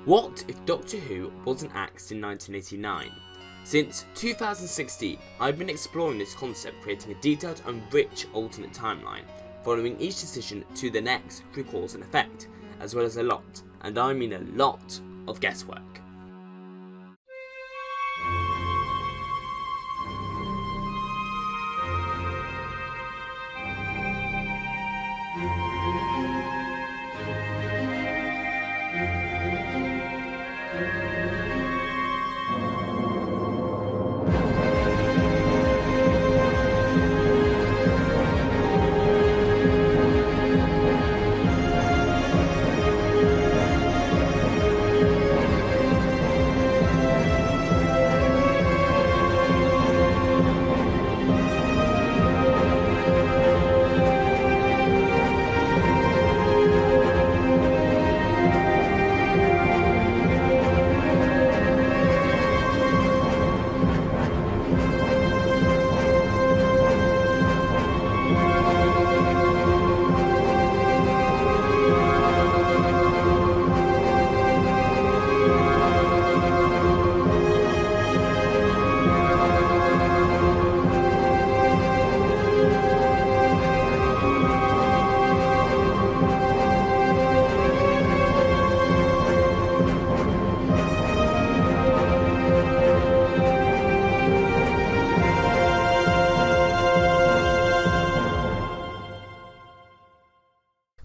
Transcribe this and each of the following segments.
What if Doctor Who wasn't axed in 1989? Since 2016, I've been exploring this concept, creating a detailed and rich alternate timeline, following each decision to the next through cause and effect, as well as a lot, and I mean a lot, of guesswork.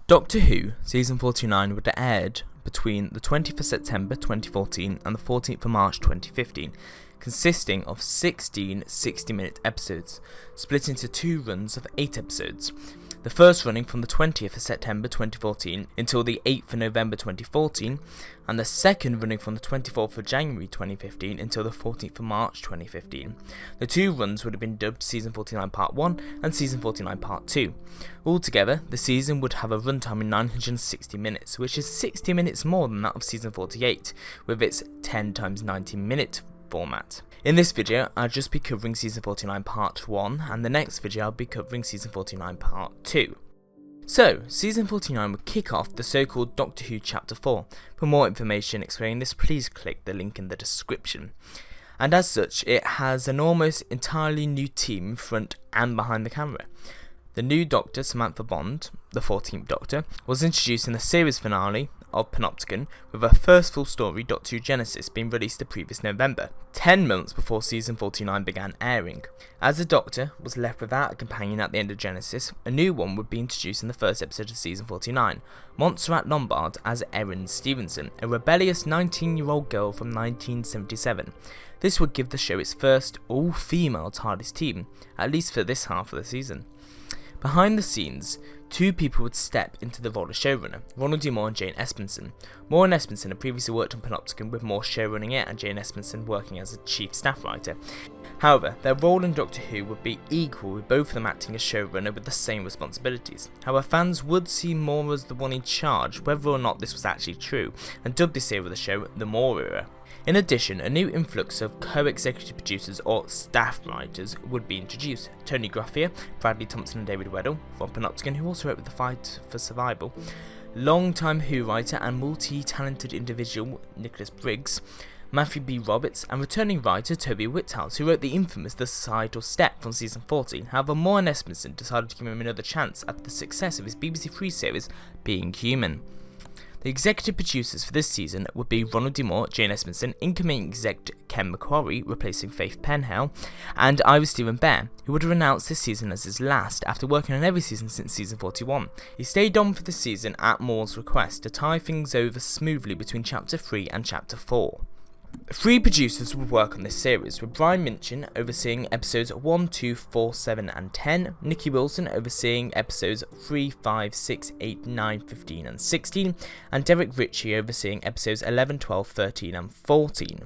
Doctor Who Season 49 would have aired between the 20th of September 2014 and the 14th of March 2015, consisting of 16 60-minute episodes, split into 2 runs of 8 episodes. The first running from the 20th of September 2014 until the 8th of November 2014, and the second running from the 24th of January 2015 until the 14th of March 2015. The 2 runs would have been dubbed Season 49 Part 1 and Season 49 Part 2. Altogether, the season would have a runtime of 960 minutes, which is 60 minutes more than that of Season 48, with its 10 times 90 minute format. In this video, I'll just be covering Season 49 Part 1, and the next video I'll be covering Season 49 Part 2. So, Season 49 would kick off the so-called Doctor Who Chapter 4. For more information explaining this, please click the link in the description. And as such, it has an almost entirely new team front and behind the camera. The new Doctor, Samantha Bond, the 14th Doctor, was introduced in the series finale of Panopticon, with her first full story, Doctor Who Genesis, being released the previous November, 10 months before Season 49 began airing. As the Doctor was left without a companion at the end of Genesis, a new one would be introduced in the first episode of Season 49, Montserrat Lombard as Erin Stevenson, a rebellious 19-year-old girl from 1977. This would give the show its first all-female TARDIS team, at least for this half of the season. Behind the scenes, 2 people would step into the role of showrunner, Ronald D. Moore and Jane Espenson. Moore and Espenson had previously worked on Panopticon, with Moore showrunning it and Jane Espenson working as a chief staff writer. However, their role in Doctor Who would be equal, with both of them acting as showrunner with the same responsibilities. However, fans would see Moore as the one in charge, whether or not this was actually true, and dubbed this era of the show the Moore era. In addition, a new influx of co-executive producers or staff writers would be introduced. Tony Graffier, Bradley Thompson and David Weddell from Panopticon, who also wrote with The Fight for Survival, long-time Who writer and multi-talented individual Nicholas Briggs, Matthew B. Roberts, and returning writer Toby Whithouse, who wrote the infamous The Societal Step from Season 14. However, Moore and Espenson decided to give him another chance after the success of his BBC Three series, Being Human. The executive producers for this season would be Ronald D. Moore, Jane Espenson, incoming exec Ken McQuarrie, replacing Faith Penhale, and Iris Stephen Bear, who would have announced this season as his last after working on every season since Season 41. He stayed on for the season at Moore's request to tie things over smoothly between Chapter 3 and Chapter 4. 3 producers would work on this series, with Brian Minchin overseeing episodes 1, 2, 4, 7 and 10, Nikki Wilson overseeing episodes 3, 5, 6, 8, 9, 15 and 16, and Derek Ritchie overseeing episodes 11, 12, 13 and 14.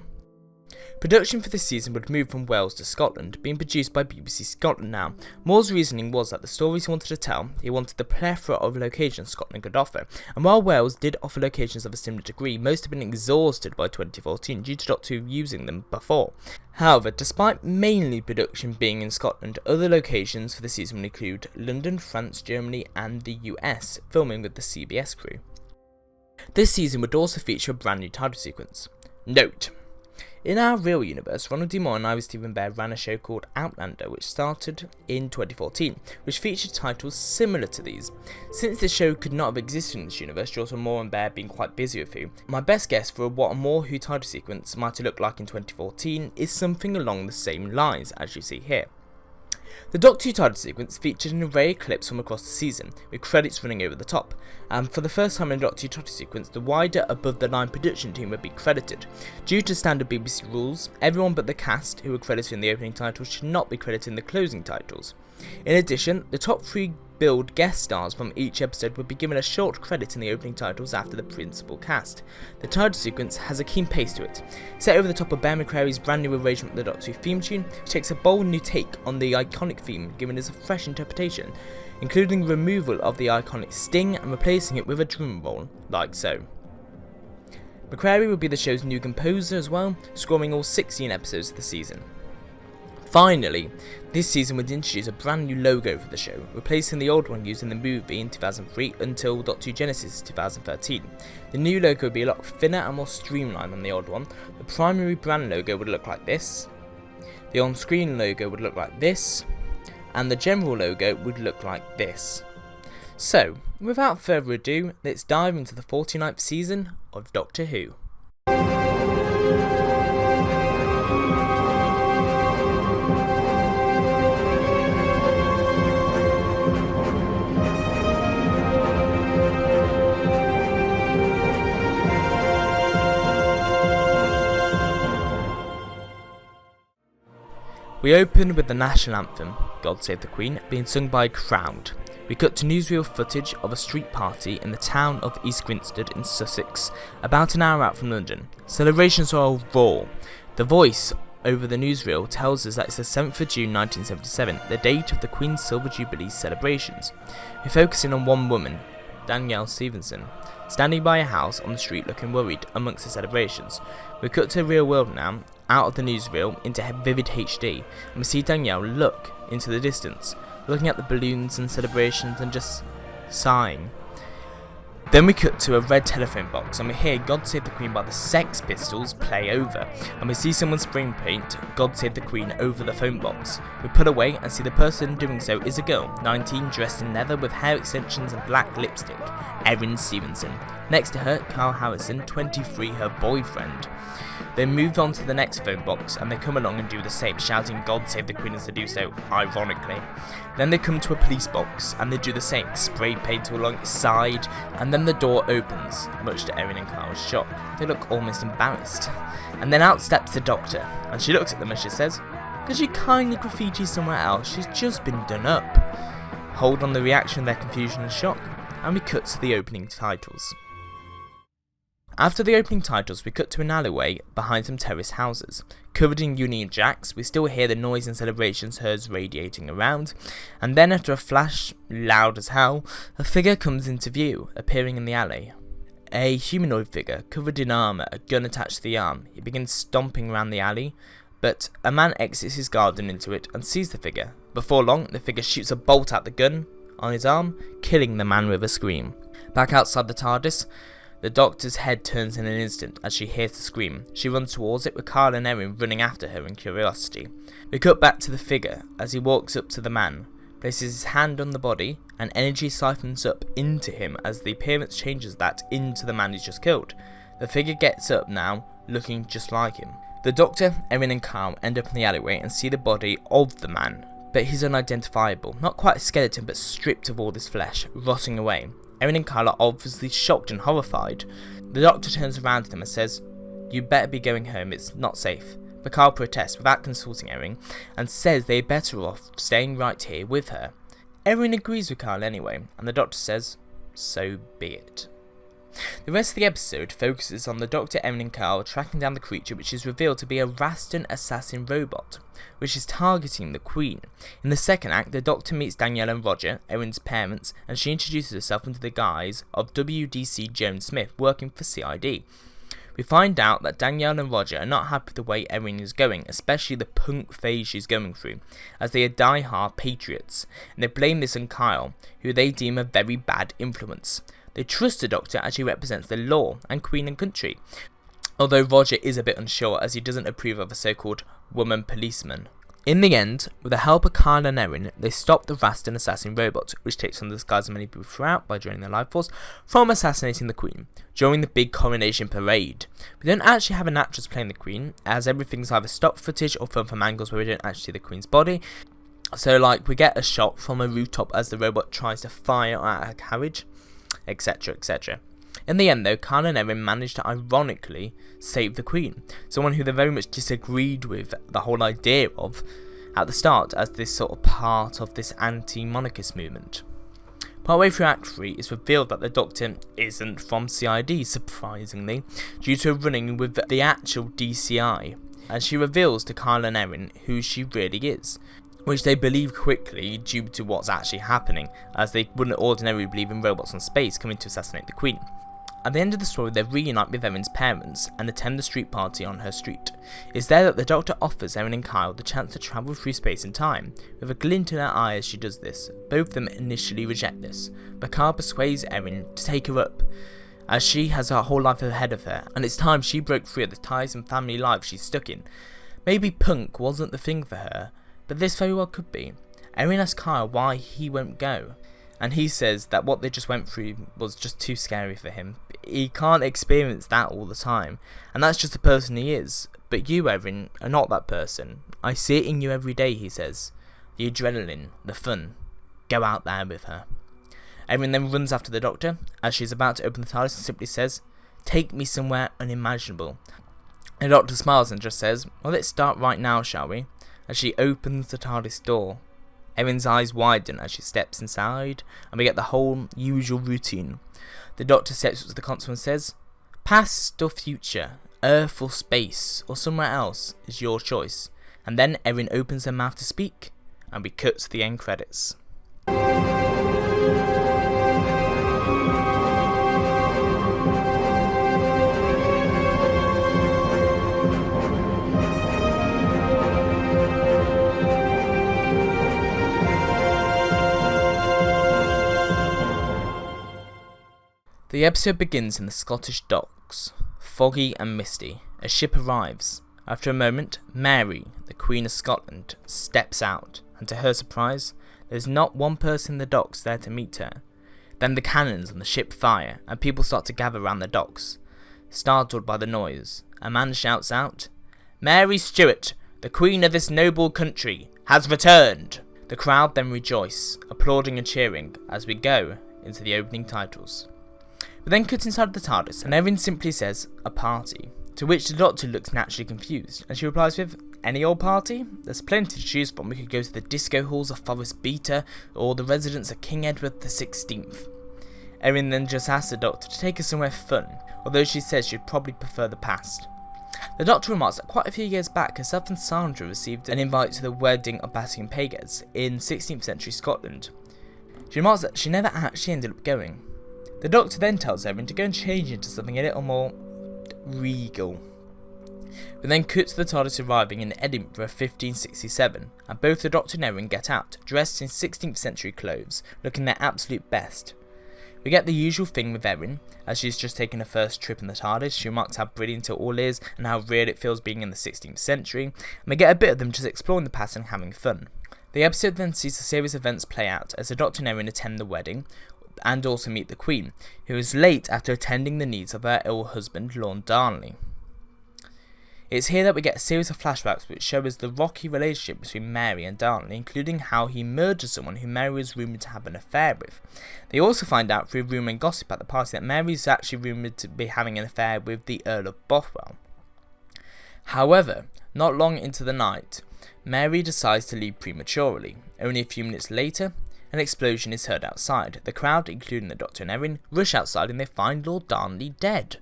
Production for this season would move from Wales to Scotland, being produced by BBC Scotland now. Moore's reasoning was that the stories he wanted to tell, he wanted the plethora of locations Scotland could offer, and while Wales did offer locations of a similar degree, most had been exhausted by 2014 due to Doctor Who using them before. However, despite mainly production being in Scotland, other locations for the season would include London, France, Germany and the US, filming with the CBS crew. This season would also feature a brand new title sequence. Note: in our real universe, Ronald D. Moore and Ivy Stephen Bear ran a show called Outlander, which started in 2014, which featured titles similar to these. Since this show could not have existed in this universe due to Moore and Bear being quite busy with Who, my best guess for what a Moore Who title sequence might have looked like in 2014 is something along the same lines as you see here. The Doctor Who title sequence featured an array of clips from across the season, with credits running over the top, and for the first time in the Doctor Who title sequence, the wider above-the-line production team would be credited. Due to standard BBC rules, everyone but the cast who were credited in the opening titles should not be credited in the closing titles. In addition, the top 3 billed guest stars from each episode would be given a short credit in the opening titles after the principal cast. The title sequence has a keen pace to it, set over the top of Bear McCreary's brand new arrangement of the Doctor Who theme tune, which takes a bold new take on the iconic theme, giving us a fresh interpretation, including removal of the iconic sting and replacing it with a drum roll, like so. McCreary will be the show's new composer as well, scoring all 16 episodes of the season. Finally, this season would introduce a brand new logo for the show, replacing the old one used in the movie in 2003 until Doctor Who Genesis 2013. The new logo would be a lot thinner and more streamlined than the old one. The primary brand logo would look like this, the on-screen logo would look like this, and the general logo would look like this. So, without further ado, let's dive into the 49th season of Doctor Who. We open with the national anthem, God Save the Queen, being sung by a crowd. We cut to newsreel footage of a street party in the town of East Grinstead in Sussex, about an hour out from London. Celebrations are raw. The voice over the newsreel tells us that it's the 7th of June 1977, the date of the Queen's Silver Jubilee celebrations. We're focusing on one woman, Danielle Stevenson, standing by a house on the street looking worried amongst the celebrations. We cut to the real world now, out of the newsreel into vivid HD, and we see Danielle look into the distance, looking at the balloons and celebrations and just sighing. Then we cut to a red telephone box and we hear God Save the Queen by the Sex Pistols play over, and we see someone spray paint God Save the Queen over the phone box. We put away and see the person doing so is a girl, 19, dressed in leather with hair extensions and black lipstick, Erin Stevenson. Next to her, Carl Harrison, 23, her boyfriend. They move on to the next phone box and they come along and do the same, shouting God Save the Queen as they do so, ironically. Then they come to a police box and they do the same, spray paint along its side, and then the door opens, much to Erin and Carl's shock. They look almost embarrassed. And then out steps the Doctor, and she looks at them and she says, "Could you kindly graffiti somewhere else? She's just been done up." Hold on the reaction of their confusion and shock, and we cut to the opening titles. After the opening titles, we cut to an alleyway behind some terrace houses. Covered in Union Jacks, we still hear the noise and celebrations herds radiating around, and then after a flash, loud as hell, a figure comes into view, appearing in the alley. A humanoid figure, covered in armour, a gun attached to the arm. He begins stomping around the alley, but a man exits his garden into it and sees the figure. Before long, the figure shoots a bolt out the gun on his arm, killing the man with a scream. Back outside the TARDIS, the Doctor's head turns in an instant as she hears the scream. She runs towards it with Carl and Erin running after her in curiosity. We cut back to the figure as he walks up to the man, places his hand on the body, and energy siphons up into him as the appearance changes that into the man he's just killed. The figure gets up now, looking just like him. The Doctor, Erin and Carl end up in the alleyway and see the body of the man, but he's unidentifiable. Not quite a skeleton, but stripped of all his flesh, rotting away. Erin and Carl are obviously shocked and horrified. The Doctor turns around to them and says, "You better be going home, it's not safe." But Carl protests without consulting Erin and says they're better off staying right here with her. Erin agrees with Carl anyway, and the Doctor says, "So be it." The rest of the episode focuses on the Doctor, Erin and Carl tracking down the creature, which is revealed to be a Rastan assassin robot, which is targeting the Queen. In the second act, the Doctor meets Danielle and Roger, Erin's parents, and she introduces herself under the guise of WDC John Smith, working for CID. We find out that Danielle and Roger are not happy with the way Erin is going, especially the punk phase she's going through, as they are die-hard patriots, and they blame this on Kyle, who they deem a very bad influence. They trust the Doctor as she represents the law and Queen and country, although Roger is a bit unsure as he doesn't approve of a so-called woman policeman. In the end, with the help of Kyle and Erin, they stop the Rastan assassin robot, which takes on the disguise of many people throughout by draining their life force, from assassinating the Queen during the big coronation parade. We don't actually have an actress playing the Queen, as everything's either stock footage or filmed from angles where we don't actually see the Queen's body. So like, we get a shot from a rooftop as the robot tries to fire at her carriage, etc, etc. In the end though, Kyle and Erin managed to ironically save the Queen, someone who they very much disagreed with the whole idea of at the start as this sort of part of this anti-monarchist movement. Partway through Act 3, it's revealed that the Doctor isn't from CID, surprisingly, due to running with the actual DCI, as she reveals to Kyle and Erin who she really is, which they believe quickly due to what's actually happening, as they wouldn't ordinarily believe in robots in space coming to assassinate the Queen. At the end of the story, they reunite with Erin's parents and attend the street party on her street. It's there that the Doctor offers Erin and Kyle the chance to travel through space and time, with a glint in her eye as she does this. Both of them initially reject this, but Kyle persuades Erin to take her up, as she has her whole life ahead of her, and it's time she broke free of the ties and family life she's stuck in. Maybe punk wasn't the thing for her, but this very well could be. Erin asks Kyle why he won't go, and he says that what they just went through was just too scary for him. He can't experience that all the time, and that's just the person he is. But you, Erin, are not that person. I see it in you every day, he says. The adrenaline, the fun. Go out there with her. Erin then runs after the Doctor, as she's about to open the TARDIS and simply says, "Take me somewhere unimaginable." The Doctor smiles and just says, "Well, let's start right now, shall we?" As she opens the TARDIS door. Erin's eyes widen as she steps inside, and we get the whole usual routine. The Doctor steps up to the console and says, "Past or future, Earth or space, or somewhere else, is your choice." And then Erin opens her mouth to speak, and we cut to the end credits. The episode begins in the Scottish docks, foggy and misty. A ship arrives. After a moment, Mary, the Queen of Scotland, steps out, and to her surprise, there's not one person in the docks there to meet her. Then the cannons on the ship fire, and people start to gather around the docks. Startled by the noise, a man shouts out, "Mary Stuart, the Queen of this noble country, has returned!" The crowd then rejoice, applauding and cheering, as we go into the opening titles. We then cut inside the TARDIS, and Erin simply says, "A party," to which the Doctor looks naturally confused, and she replies with, "Any old party? There's plenty to choose from. We could go to the disco halls of Forest Beta, or the residence of King Edward XVI. Erin then just asks the Doctor to take her somewhere fun, although she says she'd probably prefer the past. The Doctor remarks that quite a few years back, herself and Sandra received an invite to the wedding of Bastian Pagets in 16th century Scotland. She remarks that she never actually ended up going. The Doctor then tells Erin to go and change into something a little more regal. We then cut to the TARDIS arriving in Edinburgh 1567, and both the Doctor and Erin get out, dressed in 16th century clothes, looking their absolute best. We get the usual thing with Erin, as she's just taken her first trip in the TARDIS. She remarks how brilliant it all is, and how real it feels being in the 16th century, and we get a bit of them just exploring the past and having fun. The episode then sees a series of events play out, as the Doctor and Erin attend the wedding, and also meet the Queen, who is late after attending the needs of her ill husband, Lord Darnley. It's here that we get a series of flashbacks which show us the rocky relationship between Mary and Darnley, including how he murdered someone who Mary was rumoured to have an affair with. They also find out through rumour and gossip at the party that Mary is actually rumoured to be having an affair with the Earl of Bothwell. However, not long into the night, Mary decides to leave prematurely. Only a few minutes later, an explosion is heard outside. The crowd, including the Doctor and Erin, rush outside and they find Lord Darnley dead.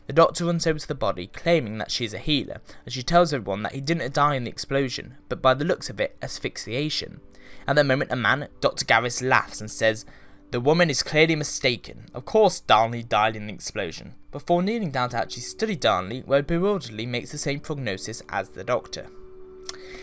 The Doctor runs over to the body, claiming that she is a healer, and she tells everyone that he didn't die in the explosion, but by the looks of it, asphyxiation. At that moment, a man, Dr. Garris, laughs and says, "The woman is clearly mistaken. Of course Darnley died in the explosion," before kneeling down to actually study Darnley, where bewilderedly makes the same prognosis as the Doctor.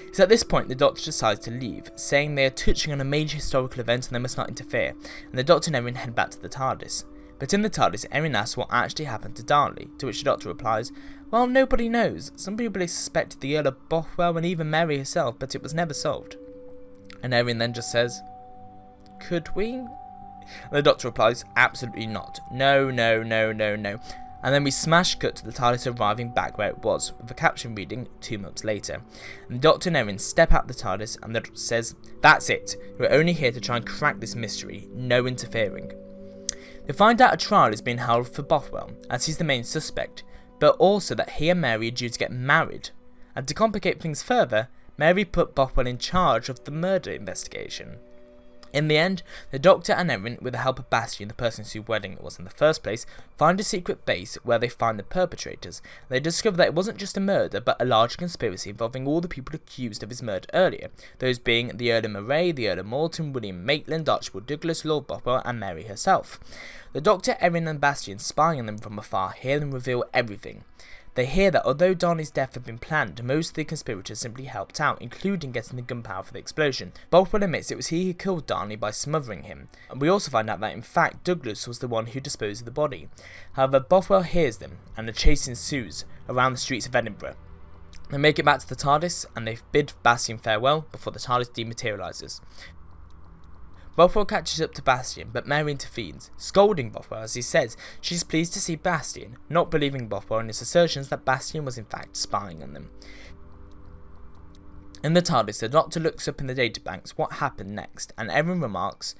It's at this point the Doctor decides to leave, saying they are touching on a major historical event and they must not interfere, and the Doctor and Erin head back to the TARDIS. But in the TARDIS, Erin asks what actually happened to Darnley, to which the Doctor replies, well, nobody knows. Some people suspected the Earl of Bothwell and even Mary herself, but it was never solved. And Erin then just says, could we? And the Doctor replies, absolutely not. No, no, no, no, no. And then we smash cut to the TARDIS arriving back where it was, with a caption reading 2 months later. And the Doctor and Erin step out the TARDIS and the Doctor says, that's it, we're only here to try and crack this mystery, no interfering. They find out a trial is being held for Bothwell, as he's the main suspect, but also that he and Mary are due to get married. And to complicate things further, Mary put Bothwell in charge of the murder investigation. In the end, the Doctor and Erin, with the help of Bastian, the person whose wedding it was in the first place, find a secret base where they find the perpetrators. They discover that it wasn't just a murder, but a large conspiracy involving all the people accused of his murder earlier, those being the Earl of Moray, the Earl of Morton, William Maitland, Archibald Douglas, Lord Bothwell, and Mary herself. The Doctor, Erin, and Bastian, spying on them from afar, hear them reveal everything. They hear that although Darnley's death had been planned, most of the conspirators simply helped out, including getting the gunpowder for the explosion. Bothwell admits it was he who killed Darnley by smothering him, and we also find out that in fact Douglas was the one who disposed of the body. However, Bothwell hears them, and a chase ensues around the streets of Edinburgh. They make it back to the TARDIS, and they bid Bastian farewell before the TARDIS dematerialises. Bothwell catches up to Bastian, but Mary intervenes, scolding Bothwell as he says she's pleased to see Bastian, not believing Bothwell in his assertions that Bastian was in fact spying on them. In the TARDIS, the Doctor looks up in the databanks what happened next, and Erin remarks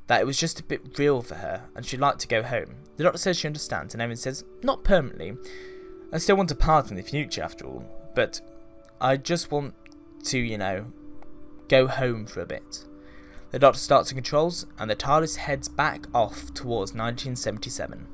that it was just a bit real for her, and she'd like to go home. The Doctor says she understands, and Erin says, not permanently. I still want to part in the future after all, but I just want to, go home for a bit. The Doctor starts the controls, and the TARDIS heads back off towards 1977.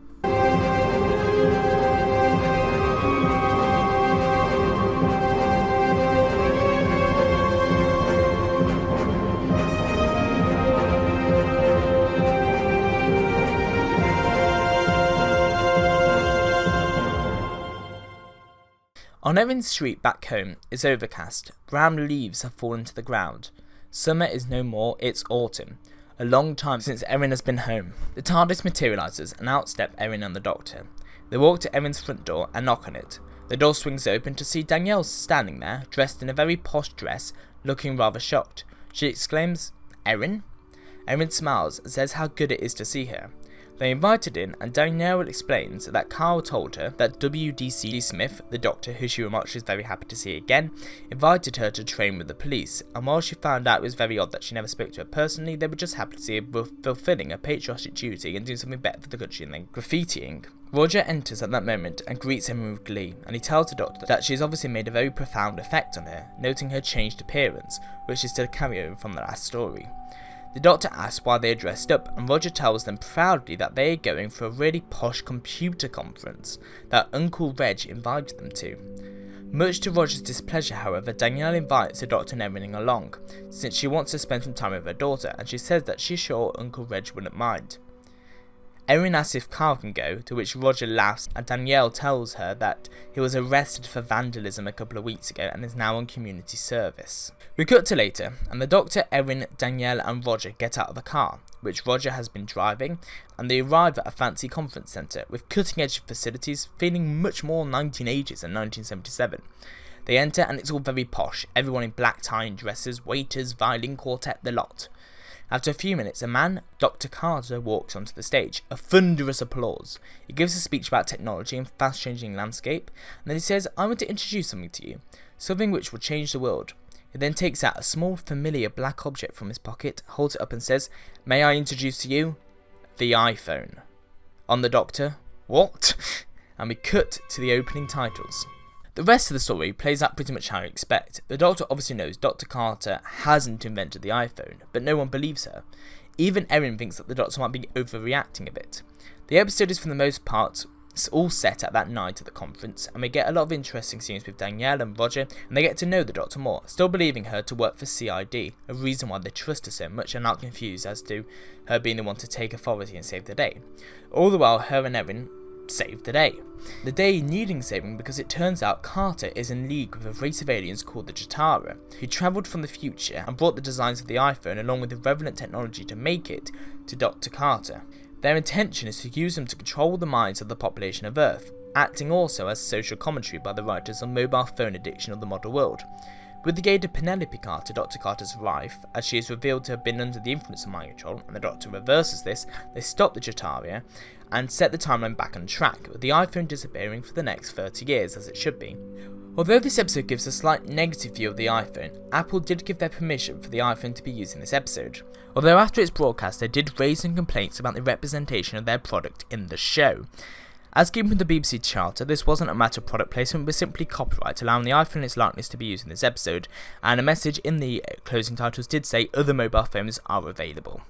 On Erin's street back home, it's overcast. Brown leaves have fallen to the ground. Summer is no more, it's autumn. A long time since Erin has been home. The TARDIS materialises and outstep Erin and the Doctor. They walk to Erin's front door and knock on it. The door swings open to see Danielle standing there, dressed in a very posh dress, looking rather shocked. She exclaims, Erin? Erin smiles and says how good it is to see her. They invited in, and Danielle explains that Carl told her that W.D.C. Smith, the Doctor, who she remarks she's very happy to see again, invited her to train with the police, and while she found out it was very odd that she never spoke to her personally, they were just happy to see her fulfilling a patriotic duty and doing something better for the country than graffitiing. Roger enters at that moment and greets him with glee, and he tells the Doctor that she has obviously made a very profound effect on her, noting her changed appearance, which is still a carry over from the last story. The Doctor asks why they are dressed up, and Roger tells them proudly that they are going for a really posh computer conference that Uncle Reg invited them to. Much to Roger's displeasure, however, Danielle invites the Doctor and Erin along, since she wants to spend some time with her daughter, and she says that she's sure Uncle Reg wouldn't mind. Erin asks if Carl can go, to which Roger laughs, and Danielle tells her that he was arrested for vandalism a couple of weeks ago and is now on community service. We cut to later, and the Doctor, Erin, Danielle and Roger get out of the car, which Roger has been driving, and they arrive at a fancy conference centre with cutting-edge facilities feeling much more 1980s than 1977. They enter and it's all very posh, everyone in black tie and dresses, waiters, violin quartet, the lot. After a few minutes, a man, Dr. Carter, walks onto the stage. A thunderous applause. He gives a speech about technology and fast-changing landscape, and then he says, I want to introduce something to you, something which will change the world. He then takes out a small, familiar black object from his pocket, holds it up and says, May I introduce to you, the iPhone. On the Doctor, what? And we cut to the opening titles. The rest of the story plays out pretty much how you expect. The Doctor obviously knows Dr. Carter hasn't invented the iPhone, but no one believes her. Even Erin thinks that the Doctor might be overreacting a bit. The episode is for the most part all set at that night at the conference, and we get a lot of interesting scenes with Danielle and Roger, and they get to know the Doctor more, still believing her to work for CID, a reason why they trust her so much and aren't confused as to her being the one to take authority and save the day. All the while, her and Erin save the day. The day needing saving because it turns out Carter is in league with a race of aliens called the Jatara, who travelled from the future and brought the designs of the iPhone along with the relevant technology to make it to Dr. Carter. Their intention is to use them to control the minds of the population of Earth, acting also as social commentary by the writers on mobile phone addiction of the modern world. With the aid of Penelope Carter, Dr. Carter's wife, as she is revealed to have been under the influence of mind control, and the Doctor reverses this, they stop the Chitaria and set the timeline back on track, with the iPhone disappearing for the next 30 years, as it should be. Although this episode gives a slight negative view of the iPhone, Apple did give their permission for the iPhone to be used in this episode. Although after its broadcast they did raise some complaints about the representation of their product in the show. As given with the BBC Charter, this wasn't a matter of product placement, but simply copyright, allowing the iPhone and its likeness to be used in this episode, and a message in the closing titles did say other mobile phones are available.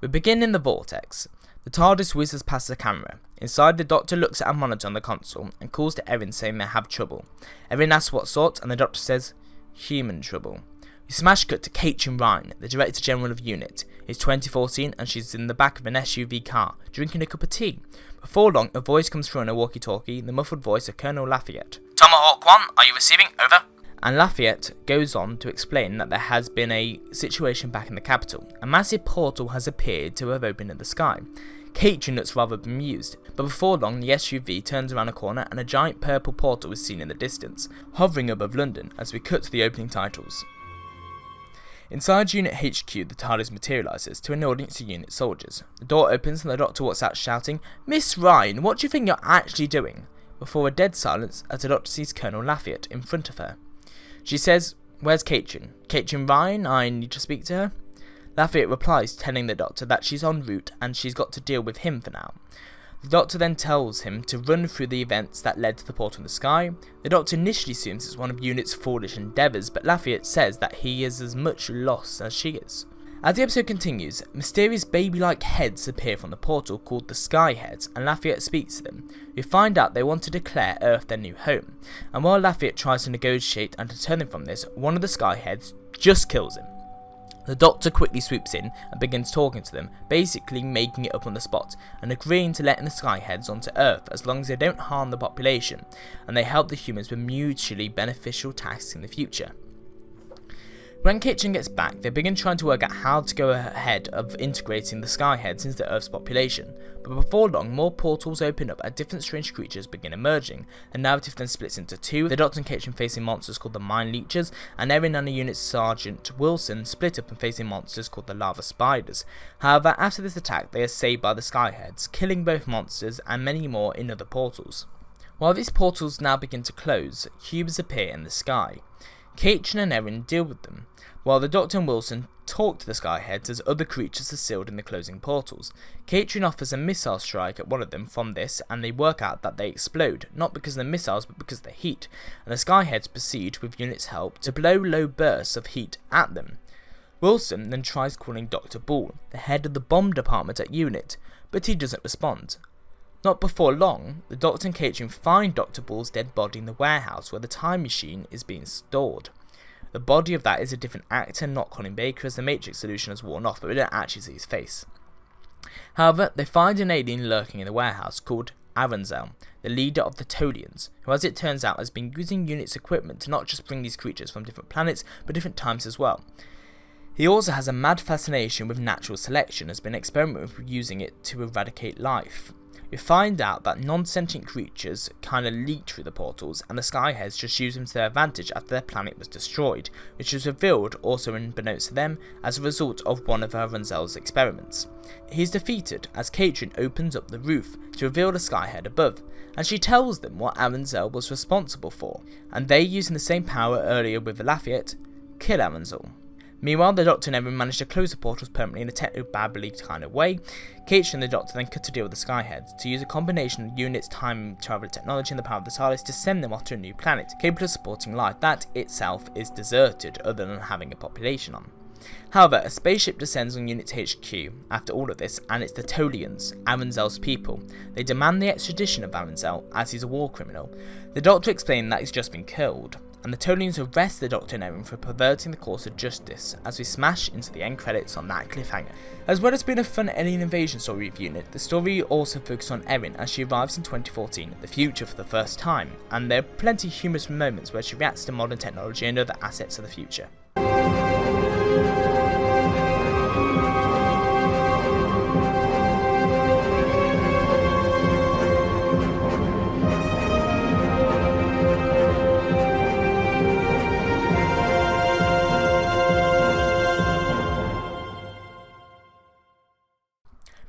We begin in the Vortex. The TARDIS whizzes past the camera. Inside, the Doctor looks at a monitor on the console and calls to Erin saying they have trouble. Erin asks what sort, and the Doctor says, human trouble. We smash cut to Caitlin Ryan, the Director General of UNIT. It's 2014 and she's in the back of an SUV car, drinking a cup of tea. Before long, a voice comes through on a walkie-talkie, the muffled voice of Colonel Lafayette. Tomahawk 1, are you receiving? Over. And Lafayette goes on to explain that there has been a situation back in the capital. A massive portal has appeared to have opened in the sky. Caitlin looks rather bemused, but before long the SUV turns around a corner and a giant purple portal is seen in the distance, hovering above London as we cut to the opening titles. Inside Unit HQ, the TARDIS materialises to an audience of Unit soldiers. The door opens and the Doctor walks out shouting, "Miss Ryan, what do you think you're actually doing?" Before a dead silence as the Doctor sees Colonel Lafayette in front of her. She says, "Where's Caitlin? Caitlin Ryan, I need to speak to her." Lafayette replies, telling the Doctor that she's en route and she's got to deal with him for now. The Doctor then tells him to run through the events that led to the portal in the sky. The Doctor initially assumes it's one of UNIT's foolish endeavours, but Lafayette says that he is as much lost as she is. As the episode continues, mysterious baby-like heads appear from the portal called the Sky Heads, and Lafayette speaks to them. We find out they want to declare Earth their new home, and while Lafayette tries to negotiate and deter them from this, one of the Sky Heads just kills him. The Doctor quickly swoops in and begins talking to them, basically making it up on the spot, and agreeing to letting the Sky Heads onto Earth as long as they don't harm the population, and they help the humans with mutually beneficial tasks in the future. When Caitlin gets back, they begin trying to work out how to go ahead of integrating the Skyheads into the Earth's population, but before long more portals open up and different strange creatures begin emerging. The narrative then splits into two, the Doctor and Caitlin facing monsters called the Mind Leechers, and Erin and the unit's Sergeant Wilson split up and facing monsters called the Lava Spiders. However, after this attack they are saved by the Skyheads, killing both monsters and many more in other portals. While these portals now begin to close, cubes appear in the sky. Caitlin and Erin deal with them, while the Doctor and Wilson talk to the Skyheads as other creatures are sealed in the closing portals. Caitlin offers a missile strike at one of them from this, and they work out that they explode, not because of the missiles but because of the heat, and the Skyheads proceed, with UNIT's help, to blow low bursts of heat at them. Wilson then tries calling Dr. Ball, the head of the bomb department at UNIT, but he doesn't respond. Not before long, the Doctor and Caitlin find Dr. Ball's dead body in the warehouse where the time machine is being stored. The body of that is a different actor, not Colin Baker, as the Matrix solution has worn off, but we don't actually see his face. However, they find an alien lurking in the warehouse called Aranzel, the leader of the Tolians, who as it turns out has been using UNIT's equipment to not just bring these creatures from different planets, but different times as well. He also has a mad fascination with natural selection, has been experimenting with using it to eradicate life. We find out that non-sentient creatures kind of leak through the portals, and the Skyheads just use them to their advantage after their planet was destroyed, which was revealed also unbeknownst to them as a result of one of Aranzel's experiments. He is defeated as Caitlin opens up the roof to reveal the Skyhead above, and she tells them what Aranzel was responsible for, and they, using the same power earlier with Lafayette, kill Aranzel. Meanwhile, the Doctor and Erin manage to close the portals permanently in a techno-babbly kind of way. Caitlin and the Doctor then cut to deal with the Skyheads to use a combination of UNIT's time travel technology and the power of the TARDIS to send them off to a new planet, capable of supporting life that itself is deserted other than having a population on. However, a spaceship descends on UNIT's HQ after all of this, and it's the Tolians, Aranzel's people. They demand the extradition of Aranzel as he's a war criminal. The Doctor explains that he's just been killed, and the Tolians arrest the Doctor and Erin for perverting the course of justice, as we smash into the end credits on that cliffhanger. As well as being a fun alien invasion story with Unit, the story also focuses on Erin as she arrives in 2014 at the future for the first time, and there are plenty of humorous moments where she reacts to modern technology and other assets of the future.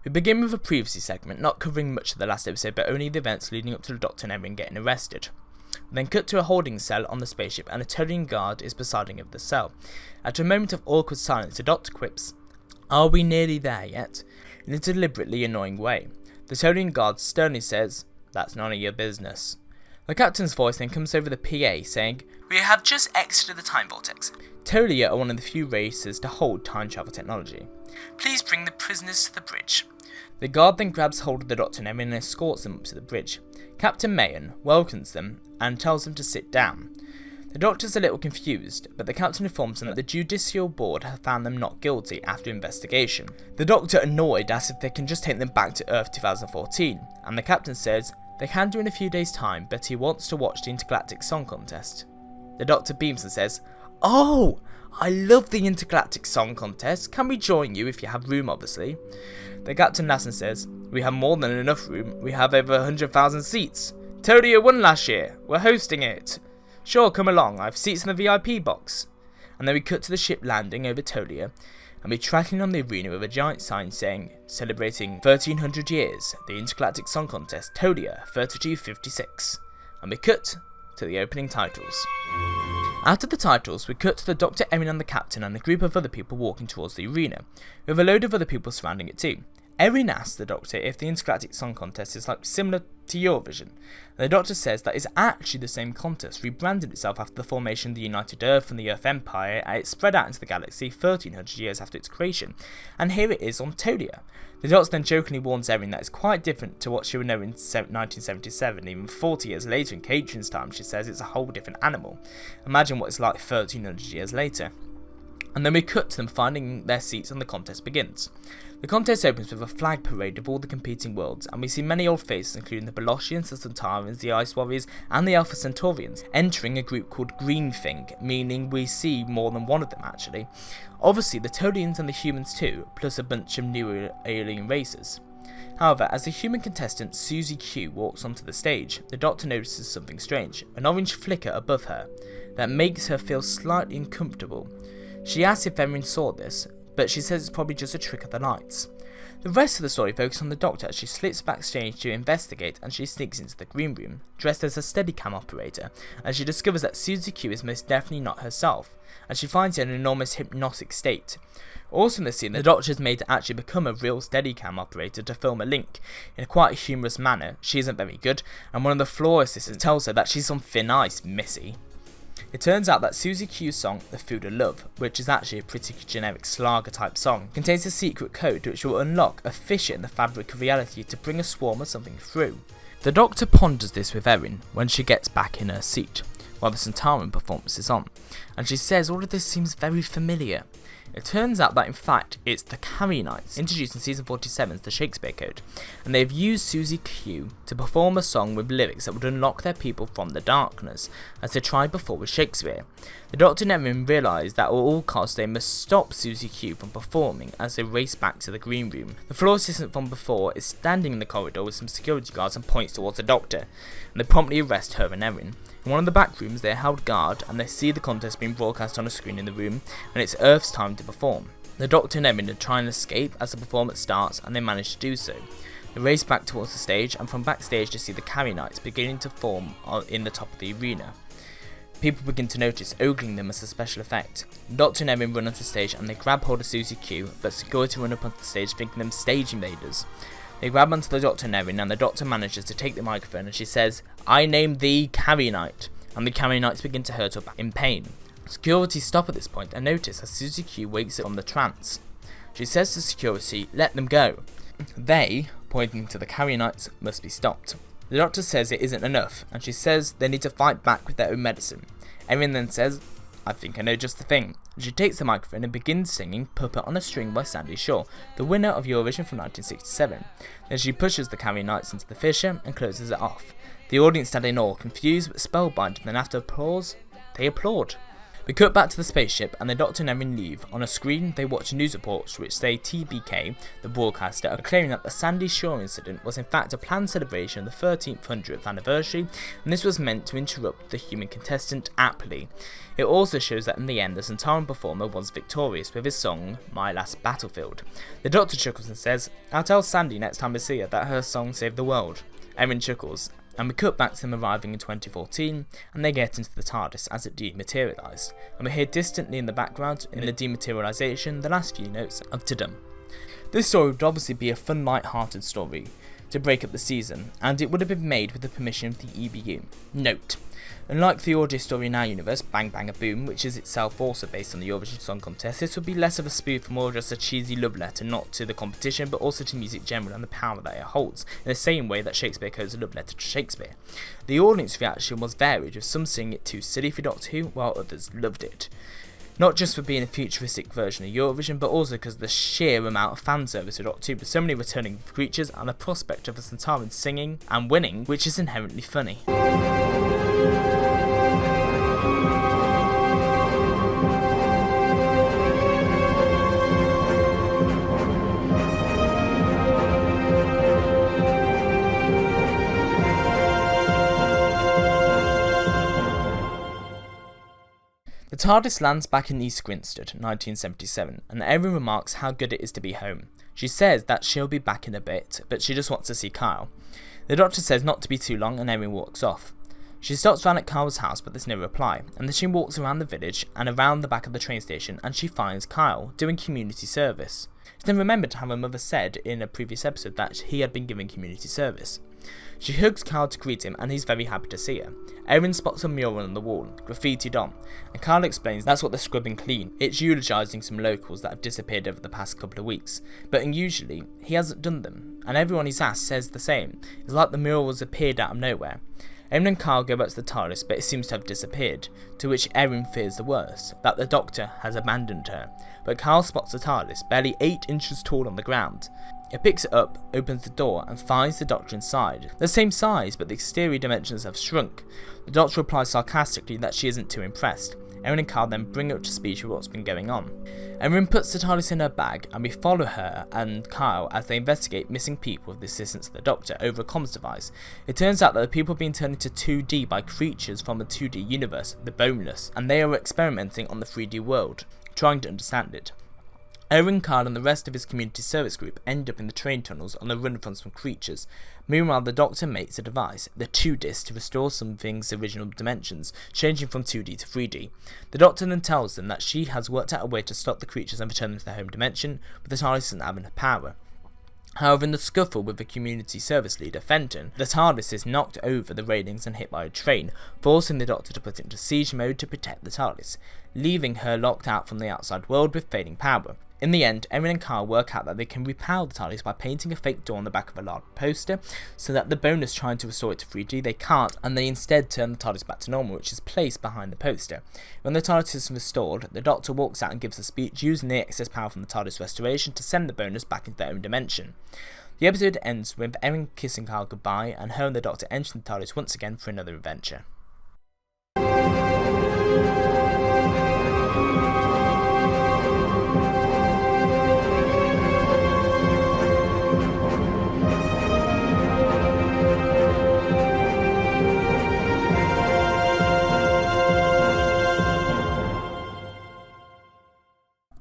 We begin with a privacy segment, not covering much of the last episode but only the events leading up to the Doctor and Erin getting arrested. We then cut to a holding cell on the spaceship and a Tolian guard is presiding over the cell. After a moment of awkward silence, the Doctor quips, "Are we nearly there yet?" in a deliberately annoying way. The Tolian guard sternly says, "That's none of your business." The captain's voice then comes over the PA saying, "We have just exited the time vortex. Tolia are one of the few races to hold time travel technology. Please bring the prisoners to the bridge." The guard then grabs hold of the Doctor and Erin and escorts them up to the bridge. Captain Mayon welcomes them and tells them to sit down. The Doctor's a little confused, but the captain informs them that the Judicial Board have found them not guilty after investigation. The Doctor, annoyed, asks if they can just take them back to Earth 2014, and the captain says they can do in a few days' time, but he wants to watch the Intergalactic Song Contest. The Doctor beams and says, "Oh, I love the Intergalactic Song Contest. Can we join you if you have room, obviously?" The captain laughs and says, "We have more than enough room. We have over 100,000 seats. Tolia won last year. We're hosting it. Sure, come along. I have seats in the VIP box." And then we cut to the ship landing over Tolia, and we're tracking on the arena with a giant sign saying, "Celebrating 1300 years, the Intergalactic Song Contest, Tolia 3256. And we cut to the opening titles. After the titles, we cut to the Doctor, Erin and the Captain and a group of other people walking towards the arena, with a load of other people surrounding it too. Erin asks the Doctor if the Intergalactic Song Contest is similar to Eurovision, and the Doctor says that it's actually the same contest, rebranded itself after the formation of the United Earth and the Earth Empire, and it's spread out into the galaxy 1300 years after its creation, and here it is on Tolia. The Doctor then jokingly warns Erin that it's quite different to what she would know in 1977, even 40 years later in Caitlin's time. She says it's a whole different animal. Imagine what it's like 1300 years later. And then we cut to them finding their seats and the contest begins. The contest opens with a flag parade of all the competing worlds, and we see many old faces including the Beloshians, the Centaurians, the Ice Warriors and the Alpha Centaurians, entering a group called Green Thing, meaning we see more than one of them actually. Obviously the Tolians and the humans too, plus a bunch of new alien races. However, as the human contestant Susie Q walks onto the stage, the Doctor notices something strange, an orange flicker above her, that makes her feel slightly uncomfortable. She asks if Erin saw this, but she says it's probably just a trick of the lights. The rest of the story focuses on the Doctor as she slips backstage to investigate, and she sneaks into the green room, dressed as a Steadicam operator, and she discovers that Susie Q is most definitely not herself, and she finds her in an enormous hypnotic state. Also in the scene, the Doctor is made to actually become a real Steadicam operator to film a link, in a quite humorous manner. She isn't very good, and one of the floor assistants tells her that she's on thin ice, Missy. It turns out that Susie Q's song, The Food of Love, which is actually a pretty generic Slager type song, contains a secret code which will unlock a fissure in the fabric of reality to bring a swarm or something through. The Doctor ponders this with Erin when she gets back in her seat, while the Centauran performance is on, and she says all of this seems very familiar. It turns out that in fact it's the Carrynites, introduced in season 47's The Shakespeare Code, and they've used Susie Q to perform a song with lyrics that would unlock their people from the darkness, as they tried before with Shakespeare. The Doctor and Erin realise that at all costs they must stop Susie Q from performing as they race back to the green room. The floor assistant from before is standing in the corridor with some security guards and points towards the Doctor, and they promptly arrest her and Erin. In one of the back rooms they are held guard and they see the contest being broadcast on a screen in the room, and it's Earth's time to perform. The Doctor and Erin are trying to escape as the performance starts, and they manage to do so. They race back towards the stage, and from backstage they see the Carrynites beginning to form in the top of the arena. People begin to notice, ogling them as a special effect. The Doctor and Erin run onto the stage and they grab hold of Susie Q, but security run up onto the stage thinking them stage invaders. They grab onto the Doctor and Erin, and the Doctor manages to take the microphone and she says, "I name thee Carrynite," and the Carrynites begin to hurt her back in pain. Security stop at this point and notice as Susie Q wakes up from the trance. She says to security, "Let them go." They, pointing to the Carrynites, must be stopped. The Doctor says it isn't enough, and she says they need to fight back with their own medicine. Erin then says, "I think I know just the thing." She takes the microphone and begins singing Puppet on a String by Sandy Shaw, the winner of Eurovision from 1967. Then she pushes the Carrie Knights into the fissure and closes it off. The audience stand in awe, confused but spellbound, and then after applause, they applaud. We cut back to the spaceship and the Doctor and Erin leave. On a screen, they watch news reports which say TBK, the broadcaster, are claiming that the Sandy Shore incident was in fact a planned celebration of the 1300th anniversary, and this was meant to interrupt the human contestant aptly. It also shows that in the end, the Centauran performer was victorious with his song, My Last Battlefield. The Doctor chuckles and says, "I'll tell Sandy next time I see her that her song saved the world." Erin chuckles, and we cut back to them arriving in 2014, and they get into the TARDIS as it dematerialised, and we hear distantly in the background, in the dematerialisation, the last few notes of Tudum. This story would obviously be a fun, light-hearted story to break up the season, and it would have been made with the permission of the EBU. Note: unlike the audio story in our universe, Bang Bang a Boom, which is itself also based on the Eurovision Song Contest, this would be less of a spoof, more just a cheesy love letter, not to the competition, but also to music general and the power that it holds, in the same way that Shakespeare codes a love letter to Shakespeare. The audience reaction was varied, with some seeing it too silly for Doctor Who, while others loved it. Not just for being a futuristic version of Eurovision, but also because of the sheer amount of fan service of Doctor Who, with so many returning creatures and the prospect of the Centaurans singing and winning, which is inherently funny. The TARDIS lands back in East Grinstead, 1977, and Erin remarks how good it is to be home. She says that she'll be back in a bit, but she just wants to see Kyle. The Doctor says not to be too long, and Erin walks off. She stops round at Kyle's house, but there's no reply, and then she walks around the village and around the back of the train station, and she finds Kyle doing community service. She then remembered how her mother said in a previous episode that he had been giving community service. She hugs Kyle to greet him, and he's very happy to see her. Erin spots a mural on the wall, graffitied on, and Kyle explains that's what they're scrubbing clean. It's eulogising some locals that have disappeared over the past couple of weeks, but unusually, he hasn't done them, and everyone he's asked says the same. It's like the mural has appeared out of nowhere. Erin and Kyle go back to the TARDIS, but it seems to have disappeared, to which Erin fears the worst, that the Doctor has abandoned her. But Kyle spots the TARDIS, barely 8 inches tall on the ground. It picks it up, opens the door, and finds the Doctor inside. The same size, but the exterior dimensions have shrunk. The Doctor replies sarcastically that she isn't too impressed. Erin and Kyle then bring her up to speed with what's been going on. Erin puts the TARDIS in her bag, and we follow her and Kyle as they investigate missing people with the assistance of the Doctor over a comms device. It turns out that the people are being turned into 2D by creatures from the 2D universe, the Boneless, and they are experimenting on the 3D world, trying to understand it. Erin, Kyle and the rest of his community service group end up in the train tunnels on the run from some creatures. Meanwhile, the Doctor makes a device, the 2-disc, to restore something's original dimensions, changing from 2D to 3D. The Doctor then tells them that she has worked out a way to stop the creatures and return them to their home dimension, but the TARDIS doesn't have enough power. However, in the scuffle with the community service leader, Fenton, the TARDIS is knocked over the railings and hit by a train, forcing the Doctor to put it into siege mode to protect the TARDIS, leaving her locked out from the outside world with fading power. In the end, Erin and Kyle work out that they can repower the TARDIS by painting a fake door on the back of a large poster, so that the Bonus trying to restore it to 3D, they can't, and they instead turn the TARDIS back to normal, which is placed behind the poster. When the TARDIS is restored, the Doctor walks out and gives a speech using the excess power from the TARDIS restoration to send the Bonus back into their own dimension. The episode ends with Erin kissing Kyle goodbye, and her and the Doctor entering the TARDIS once again for another adventure.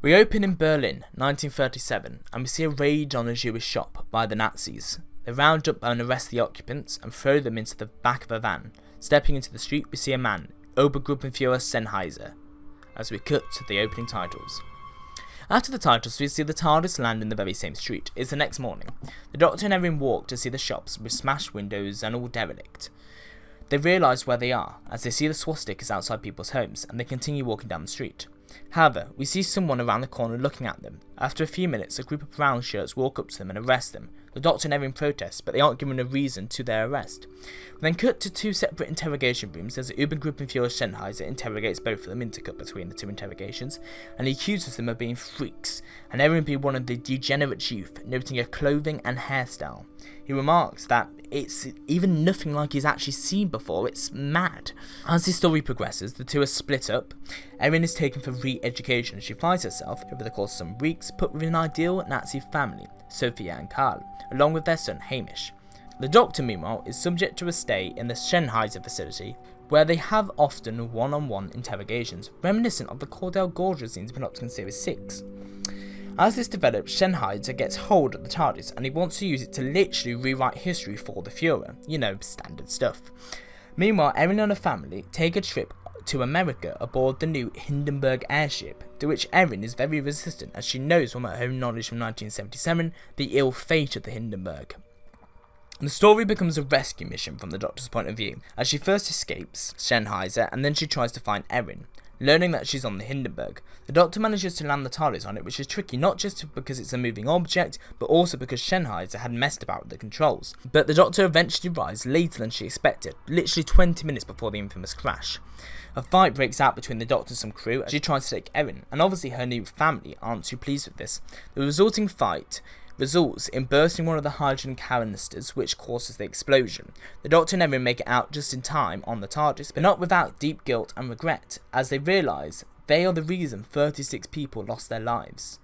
We open in Berlin, 1937, and we see a raid on a Jewish shop by the Nazis. They round up and arrest the occupants and throw them into the back of a van. Stepping into the street, we see a man, Obergruppenführer Sennheiser, as we cut to the opening titles. After the titles, we see the TARDIS land in the very same street. It's the next morning. The Doctor and Erin walk to see the shops with smashed windows and all derelict. They realise where they are, as they see the swastikas outside people's homes, and they continue walking down the street. However, we see someone around the corner looking at them. After a few minutes, a group of brown shirts walk up to them and arrest them. The Doctor and Erin protest, but they aren't given a reason to their arrest. We then cut to 2 separate interrogation rooms as the Ubergruppenführer Sennheiser interrogates both of them, intercut between the 2 interrogations, and he accuses them of being freaks, and Erin being one of the degenerate youth, noting her clothing and hairstyle. He remarks that it's even nothing like he's actually seen before, it's mad. As the story progresses, the 2 are split up. Erin is taken for re-education as she finds herself, over the course of some weeks, put with an ideal Nazi family, Sophia and Karl, along with their son Hamish. The Doctor, meanwhile, is subject to a stay in the Sennheiser facility, where they have often one-on-one interrogations, reminiscent of the Cordell Gorger scenes in Doctor Series 6. As this develops, Sennheiser gets hold of the TARDIS and he wants to use it to literally rewrite history for the Führer. You know, standard stuff. Meanwhile, Erin and her family take a trip to America aboard the new Hindenburg airship, to which Erin is very resistant as she knows from her own knowledge from 1977 the ill fate of the Hindenburg. The story becomes a rescue mission from the Doctor's point of view, as she first escapes Sennheiser and then she tries to find Erin. Learning that she's on the Hindenburg, the Doctor manages to land the TARDIS on it, which is tricky not just because it's a moving object, but also because Sennheiser had messed about with the controls. But the Doctor eventually arrives later than she expected, literally 20 minutes before the infamous crash. A fight breaks out between the Doctor and some crew as she tries to take Erin, and obviously her new family aren't too pleased with this. The resulting fight results in bursting one of the hydrogen canisters, which causes the explosion. The Doctor and Erin make it out just in time on the TARDIS, but not without deep guilt and regret, as they realise they are the reason 36 people lost their lives.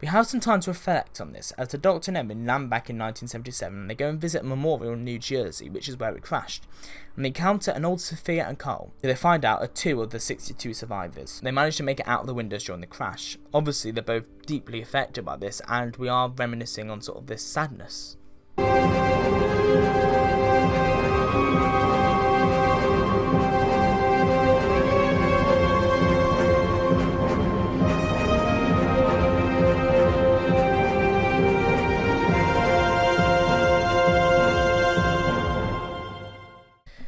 We have some time to reflect on this, as the Doctor and Erin land back in 1977 and they go and visit a memorial in New Jersey, which is where it crashed, and they encounter an old Sophia and Karl, who they find out are 2 of the 62 survivors. They manage to make it out of the windows during the crash. Obviously they're both deeply affected by this, and we are reminiscing on sort of this sadness.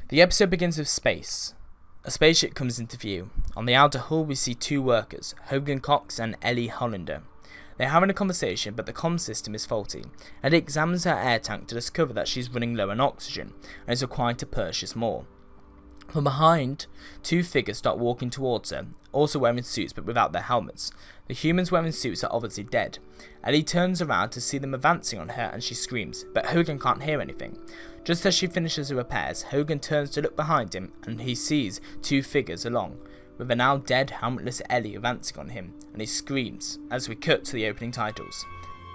The episode begins with space. A spaceship comes into view. On the outer hull we see 2 workers, Hogan Cox and Ellie Hollander. They're having a conversation, but the comm system is faulty. Ellie examines her air tank to discover that she's running low on oxygen and is required to purchase more. From behind, 2 figures start walking towards her, also wearing suits but without their helmets. The humans wearing suits are obviously dead. Ellie turns around to see them advancing on her and she screams, but Hogan can't hear anything. Just as she finishes her repairs, Hogan turns to look behind him and he sees 2 figures along, with a now dead, helmetless Ellie advancing on him, and he screams as we cut to the opening titles.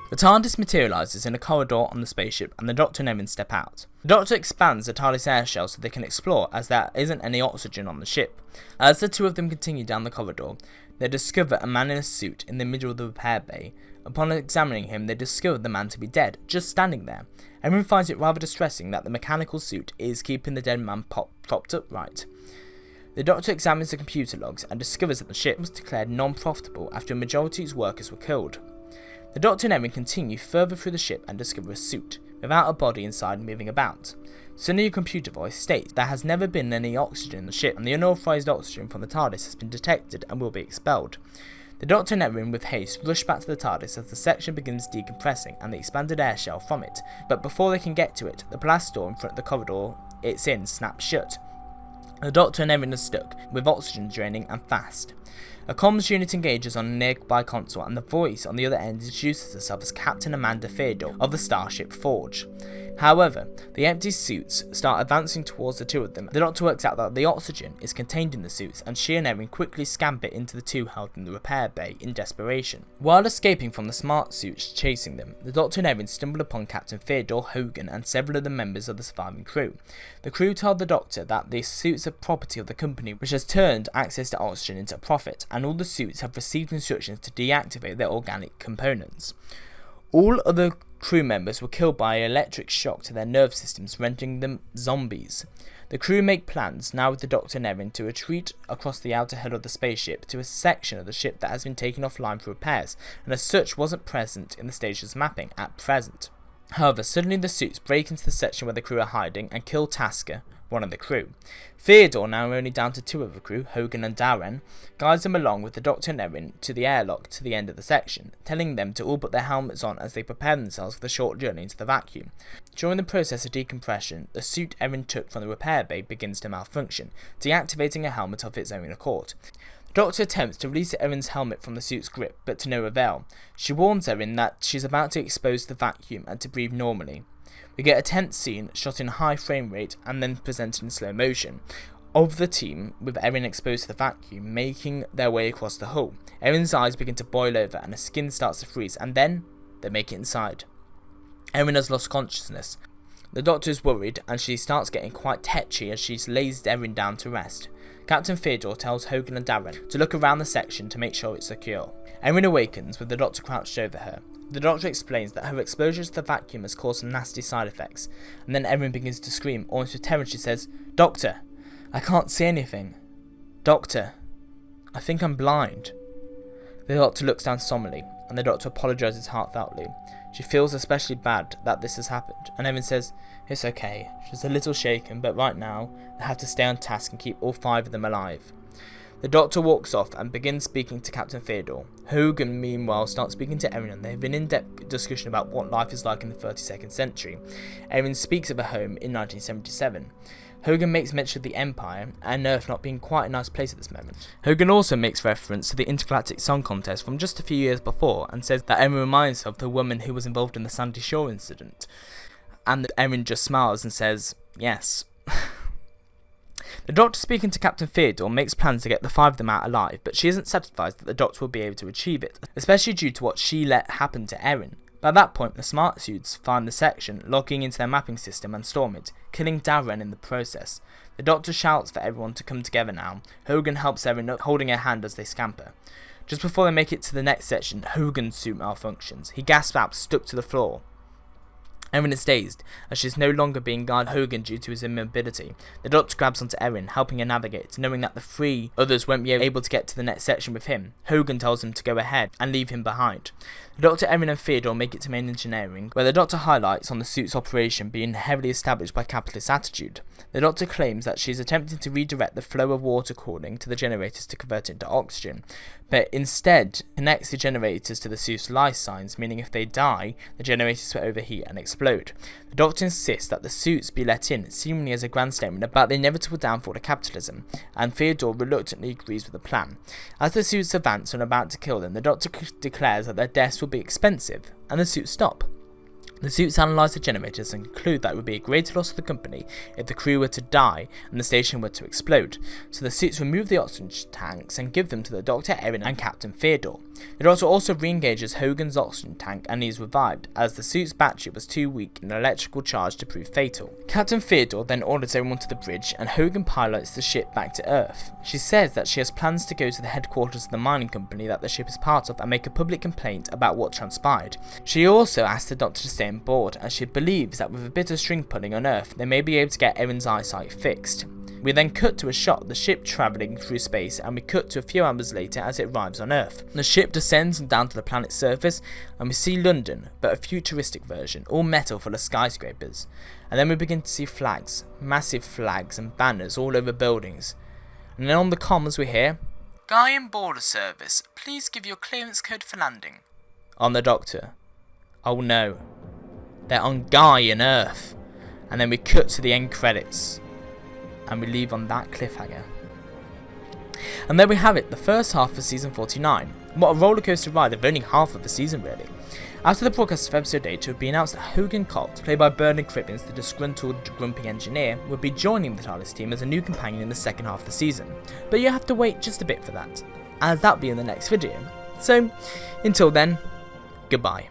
The TARDIS materialises in a corridor on the spaceship and the Doctor and Erin step out. The Doctor expands the TARDIS air shell so they can explore, as there isn't any oxygen on the ship. As the 2 of them continue down the corridor, they discover a man in a suit in the middle of the repair bay. Upon examining him, they discover the man to be dead, just standing there. Erin finds it rather distressing that the mechanical suit is keeping the dead man propped upright. The Doctor examines the computer logs and discovers that the ship was declared non-profitable after a majority of its workers were killed. The Doctor and Erin continue further through the ship and discover a suit, without a body inside moving about. Suddenly a computer voice states there has never been any oxygen in the ship, and the unauthorised oxygen from the TARDIS has been detected and will be expelled. The Doctor and Erin with haste rush back to the TARDIS as the section begins decompressing and the expanded air shell from it, but before they can get to it, the blast door in front of the corridor it's in snaps shut. The Doctor and Erin are stuck, with oxygen draining and fast. A comms unit engages on a nearby console and the voice on the other end introduces herself as Captain Amanda Theodore of the Starship Forge. However, the empty suits start advancing towards the 2 of them. The Doctor works out that the oxygen is contained in the suits and she and Erin quickly scamper into the 2 held in the repair bay in desperation. While escaping from the smart suits chasing them, the Doctor and Erin stumble upon Captain Theodore, Hogan and several of the members of the surviving crew. The crew tell the Doctor that the suits are property of the company, which has turned access to oxygen into a profit, and all the suits have received instructions to deactivate their organic components. All other crew members were killed by an electric shock to their nerve systems, rendering them zombies. The crew make plans, now with the Doctor and Erin, to retreat across the outer hull of the spaceship to a section of the ship that has been taken offline for repairs, and as such wasn't present in the station's mapping at present. However, suddenly the suits break into the section where the crew are hiding and kill Tasker, one of the crew. Theodore, now only down to 2 of the crew, Hogan and Darren, guides them along with the Doctor and Erin to the airlock to the end of the section, telling them to all put their helmets on as they prepare themselves for the short journey into the vacuum. During the process of decompression, the suit Erin took from the repair bay begins to malfunction, deactivating a helmet of its own accord. The Doctor attempts to release Erin's helmet from the suit's grip, but to no avail. She warns Erin that she's about to expose the vacuum and to breathe normally. We get a tense scene shot in high frame rate and then presented in slow motion of the team with Erin exposed to the vacuum making their way across the hull. Erin's eyes begin to boil over and her skin starts to freeze, and then they make it inside. Erin has lost consciousness. The Doctor is worried and she starts getting quite tetchy as she lays Erin down to rest. Captain Theodore tells Hogan and Darren to look around the section to make sure it's secure. Erin awakens with the Doctor crouched over her. The Doctor explains that her exposure to the vacuum has caused some nasty side effects, and then Erin begins to scream, almost with terror. She says, "Doctor, I can't see anything. Doctor, I think I'm blind." The Doctor looks down somberly, and the Doctor apologises heartfeltly. She feels especially bad that this has happened, and Erin says, "It's okay, she's a little shaken, but right now, they have to stay on task and keep all 5 of them alive." The Doctor walks off and begins speaking to Captain Theodore. Hogan, meanwhile, starts speaking to Erin and they have an in-depth discussion about what life is like in the 32nd century. Erin speaks of her home in 1977. Hogan makes mention of the Empire and Earth not being quite a nice place at this moment. Hogan also makes reference to the Intergalactic Song Contest from just a few years before and says that Erin reminds her of the woman who was involved in the Sandy Shore incident. And Erin just smiles and says, "Yes." The Doctor, speaking to Captain Theodore, makes plans to get the 5 of them out alive, but she isn't satisfied that the Doctor will be able to achieve it, especially due to what she let happen to Erin. By that point, the smart suits find the section, logging into their mapping system and storm it, killing Darren in the process. The Doctor shouts for everyone to come together now. Hogan helps Erin up, holding her hand as they scamper. Just before they make it to the next section, Hogan's suit malfunctions. He gasps out, stuck to the floor. Erin is dazed, as she is no longer being guided by Hogan due to his immobility. The Doctor grabs onto Erin, helping her navigate, knowing that the 3 others won't be able to get to the next section with him. Hogan tells him to go ahead and leave him behind. The Doctor, Erin and Theodore make it to main engineering, where the Doctor highlights on the suit's operation being heavily established by capitalist attitude. The Doctor claims that she is attempting to redirect the flow of water cooling to the generators to convert it into oxygen, but instead connects the generators to the suit's life signs, meaning if they die, the generators will overheat and explode. The Doctor insists that the suits be let in, seemingly as a grand statement about the inevitable downfall of capitalism, and Theodore reluctantly agrees with the plan. As the suits advance and are about to kill them, the Doctor declares that their deaths will be expensive, and the suits stop. The suits analyse the generators and conclude that it would be a greater loss to the company if the crew were to die and the station were to explode, so the suits remove the oxygen tanks and give them to the Doctor, Erin and Captain Theodore. The Doctor also re-engages Hogan's oxygen tank and he is revived, as the suit's battery was too weak in an electrical charge to prove fatal. Captain Theodore then orders everyone to the bridge and Hogan pilots the ship back to Earth. She says that she has plans to go to the headquarters of the mining company that the ship is part of and make a public complaint about what transpired. She also asks the Doctor to stay on board, as she believes that with a bit of string pulling on Earth, they may be able to get Erin's eyesight fixed. We then cut to a shot of the ship travelling through space, and we cut to a few hours later as it arrives on Earth. The ship descends down to the planet's surface, and we see London, but a futuristic version, all metal full of skyscrapers. And then we begin to see flags, massive flags and banners all over buildings. And then on the comms we hear, "Guy in Border Service, please give your clearance code for landing." On the Doctor, "Oh no, they're on Guy in Earth." And then we cut to the end credits. And we leave on that cliffhanger. And there we have it, the first half of season 49. What a rollercoaster ride of only half of the season really. After the broadcast of episode 8, it would be announced that Hogan Colt, played by Bernard Cribbins, the disgruntled, grumpy engineer, would be joining the TARDIS team as a new companion in the second half of the season. But you have to wait just a bit for that, as that'll be in the next video. So, until then, goodbye.